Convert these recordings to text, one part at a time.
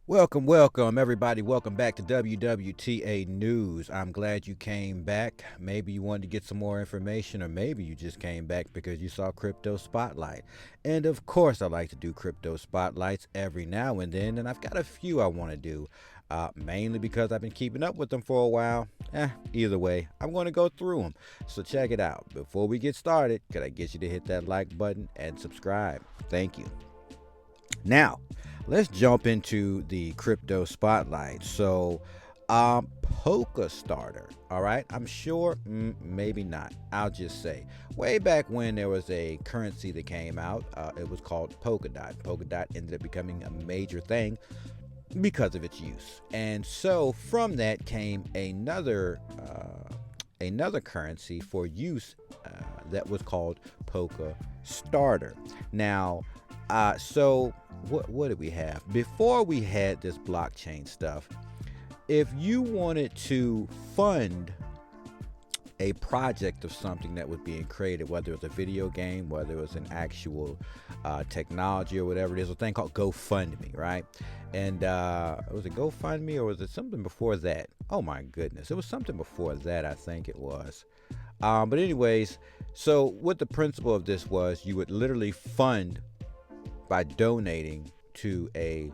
Welcome, everybody. Welcome back to WWTA News. I'm glad you came back. Maybe you wanted to get some more information, or maybe you just came back because you saw Crypto Spotlight. And of course, I like to do Crypto Spotlights every now and then, and I've got a few I want to do, mainly because I've been keeping up with them for a while. Either way, I'm going to go through them. So check it out. Before we get started, could I get you to hit that like button and subscribe? Thank you. Now, let's jump into the crypto spotlight. Polkastarter. All right, I'm sure, maybe not. I'll just say, way back when there was a currency that came out, it was called Polkadot. Polkadot ended up becoming a major thing because of its use, and so from that came another currency for use that was called Polka Starter. Now, what did we have before we had this blockchain stuff? If you wanted to fund a project of something that was being created, whether it was a video game, whether it was an actual technology or whatever it is, a thing called GoFundMe, right? And was it GoFundMe or was it something before that? Oh my goodness, it was something before that, I think it was. But anyways, so what the principle of this was, you would literally fund by donating to a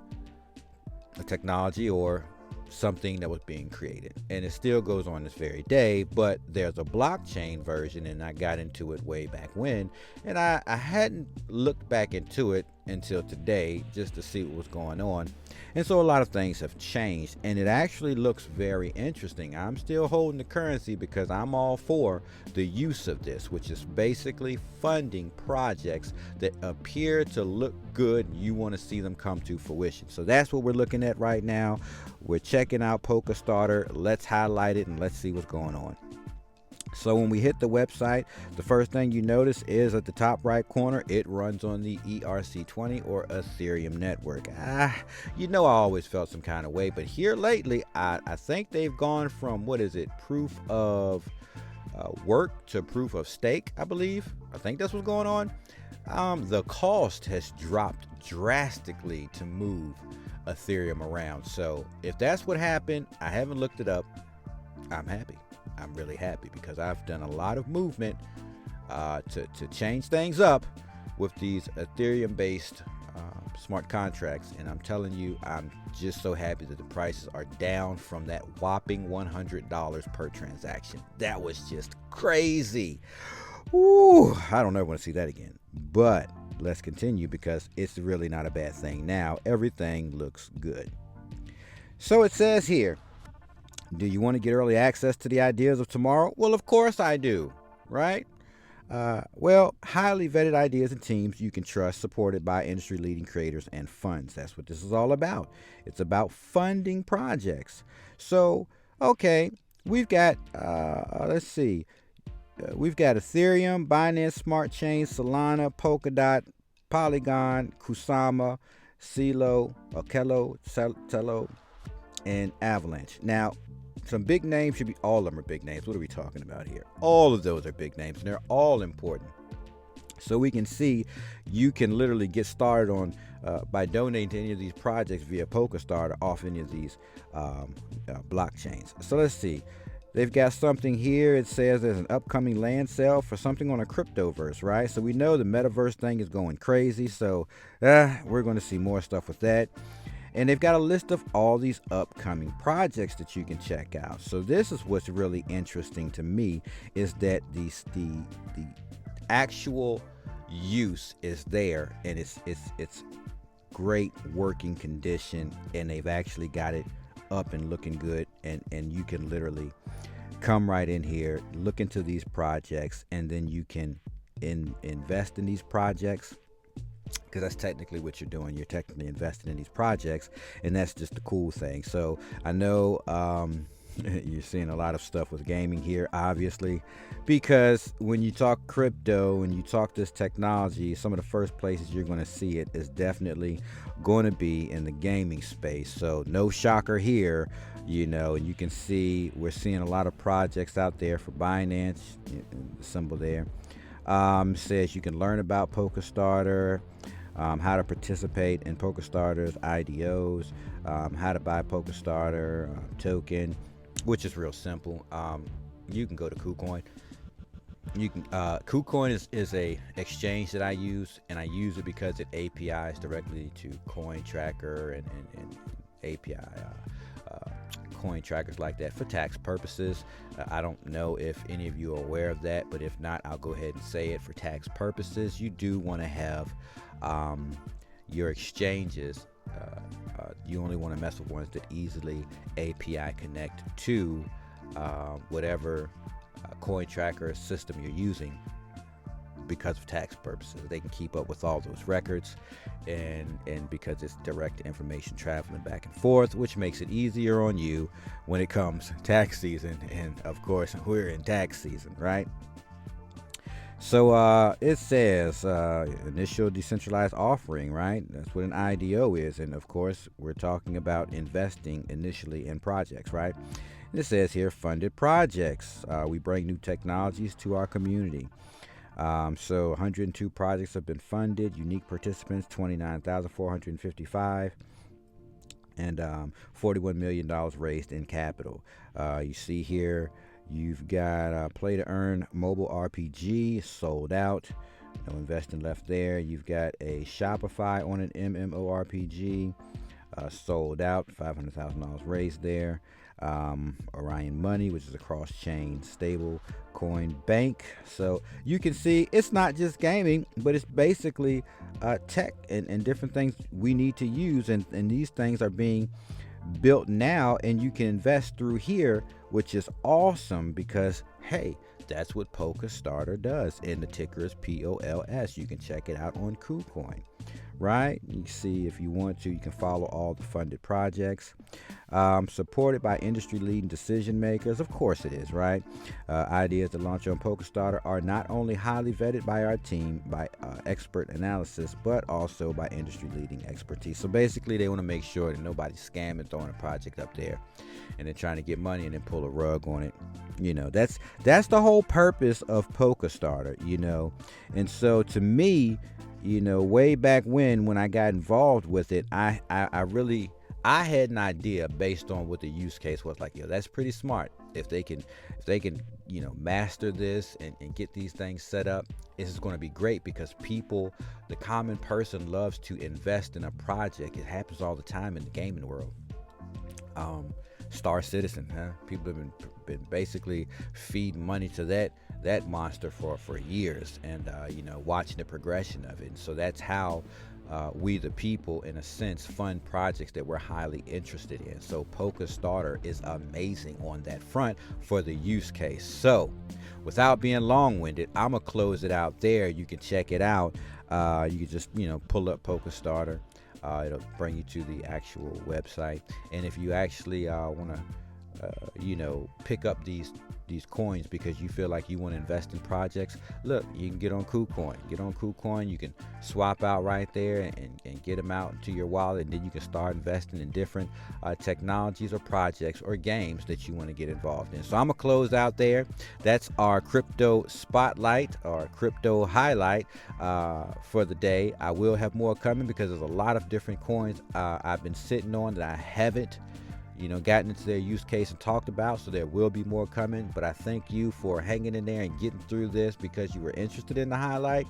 technology or something that was being created. And it still goes on this very day, but there's a blockchain version, and I got into it way back when, and I hadn't looked back into it until today just to see what was going on. And so a lot of things have changed, and it actually looks very interesting. I'm still holding the currency because I'm all for the use of this, which is basically funding projects that appear to look good and you want to see them come to fruition. So that's what we're looking at right now. We're checking out Polkastarter. Let's highlight it and let's see what's going on. So when we hit the website, the first thing you notice is at the top right corner, it runs on the ERC20 or Ethereum network. I always felt some kind of way, but here lately, I think they've gone from, what is it, proof of work to proof of stake, I believe. I think that's what's going on. The cost has dropped drastically to move Ethereum around. So if that's what happened, I haven't looked it up. I'm happy. I'm really happy because I've done a lot of movement to change things up with these Ethereum-based smart contracts, and I'm telling you, I'm just so happy that the prices are down from that whopping $100 per transaction. That was just crazy. Ooh, I don't ever want to see that again. But let's continue because it's really not a bad thing now. Everything looks good. So it says here, do you want to get early access to the ideas of tomorrow? Well, of course I do, right? Highly vetted ideas and teams you can trust, supported by industry-leading creators and funds. That's what this is all about. It's about funding projects. So, okay, we've got, let's see. We've got Ethereum, Binance Smart Chain, Solana, Polkadot, Polygon, Kusama, Celo, Okello, Tello, and Avalanche. Now, some big names should be, all of them are big names. What are we talking about here? All of those are big names, and they're all important. So we can see you can literally get started on by donating to any of these projects via Polkastarter off any of these blockchains. So let's see. They've got something here. It says there's an upcoming land sale for something on a cryptoverse, right? So we know the metaverse thing is going crazy. So we're going to see more stuff with that. And they've got a list of all these upcoming projects that you can check out. So this is what's really interesting to me, is that the actual use is there, and it's great working condition, and they've actually got it up and looking good, and you can literally come right in here, look into these projects, and then you can invest in these projects, because that's technically what you're doing. You're technically investing in these projects, and that's just the cool thing. So I know you're seeing a lot of stuff with gaming here, obviously, because when you talk crypto and you talk this technology, some of the first places you're going to see it is definitely going to be in the gaming space. So no shocker here, and you can see we're seeing a lot of projects out there for Binance, the symbol there. Says you can learn about Polkastarter. how to participate in Polkastarter's IDOs, how to buy Polkastarter token, which is real simple. You can go to KuCoin. You can KuCoin is a exchange that I use, and I use it because it APIs directly to coin tracker and API coin trackers like that for tax purposes. I don't know if any of you are aware of that, but if not, I'll go ahead and say it. For tax purposes, you do want to have your exchanges. You only want to mess with ones that easily API connect to whatever coin tracker system you're using, because of tax purposes. They can keep up with all those records, and because it's direct information traveling back and forth, which makes it easier on you when it comes tax season. And of course, we're in tax season, right? So it says initial decentralized offering, right? That's what an IDO is. And of course, we're talking about investing initially in projects, right? And it says here, funded projects. We bring new technologies to our community. So 102 projects have been funded. Unique participants, 29,455. And $41 million raised in capital. You see here, you've got Play to Earn mobile RPG, sold out. No investing left there. You've got a Shopify on an MMORPG, sold out. $500,000 raised there. Orion Money, which is a cross-chain stable coin bank. So you can see it's not just gaming, but it's basically tech and different things we need to use, and these things are being built now, and you can invest through here, which is awesome because, hey, that's what Polkastarter does, and the ticker is POLS. You can check it out on KuCoin, right? You see, if you want to, you can follow all the funded projects. Supported by industry-leading decision makers. Of course it is, right? Ideas to launch on Polkastarter are not only highly vetted by our team, by expert analysis, but also by industry-leading expertise. So basically, they want to make sure that nobody's scamming, throwing a project up there, and then trying to get money and then pull a rug on it. You know, that's the whole purpose of Polkastarter, you know. And so to me, you know, way back when I got involved with it, I had an idea based on what the use case was. Like, yo, that's pretty smart. If they can, you know, master this and get these things set up, this is going to be great, because people, the common person, loves to invest in a project. It happens all the time in the gaming world. Star Citizen, huh? People have been basically feeding money to that monster for years, and you know, watching the progression of it. And so that's how we the people, in a sense, fund projects that we're highly interested in. So Polkastarter is amazing on that front for the use case. So without being long-winded, I'm gonna close it out there. You can check it out. You can just, you know, pull up Polkastarter. It'll bring you to the actual website. And if you actually want to you know, pick up these coins because you feel like you want to invest in projects, look, you can get on KuCoin. You can swap out right there and get them out into your wallet, and then you can start investing in different technologies or projects or games that you want to get involved in. So I'm gonna close out there. That's our crypto spotlight or crypto highlight for the day. I will have more coming because there's a lot of different coins I've been sitting on that I haven't, you know, gotten into their use case and talked about. So there will be more coming, but I thank you for hanging in there and getting through this because you were interested in the highlight.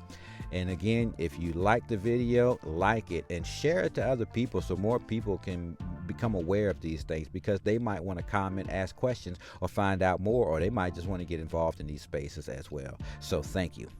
And again, if you like the video, like it and share it to other people so more people can become aware of these things, because they might want to comment, ask questions, or find out more, or they might just want to get involved in these spaces as well. So thank you.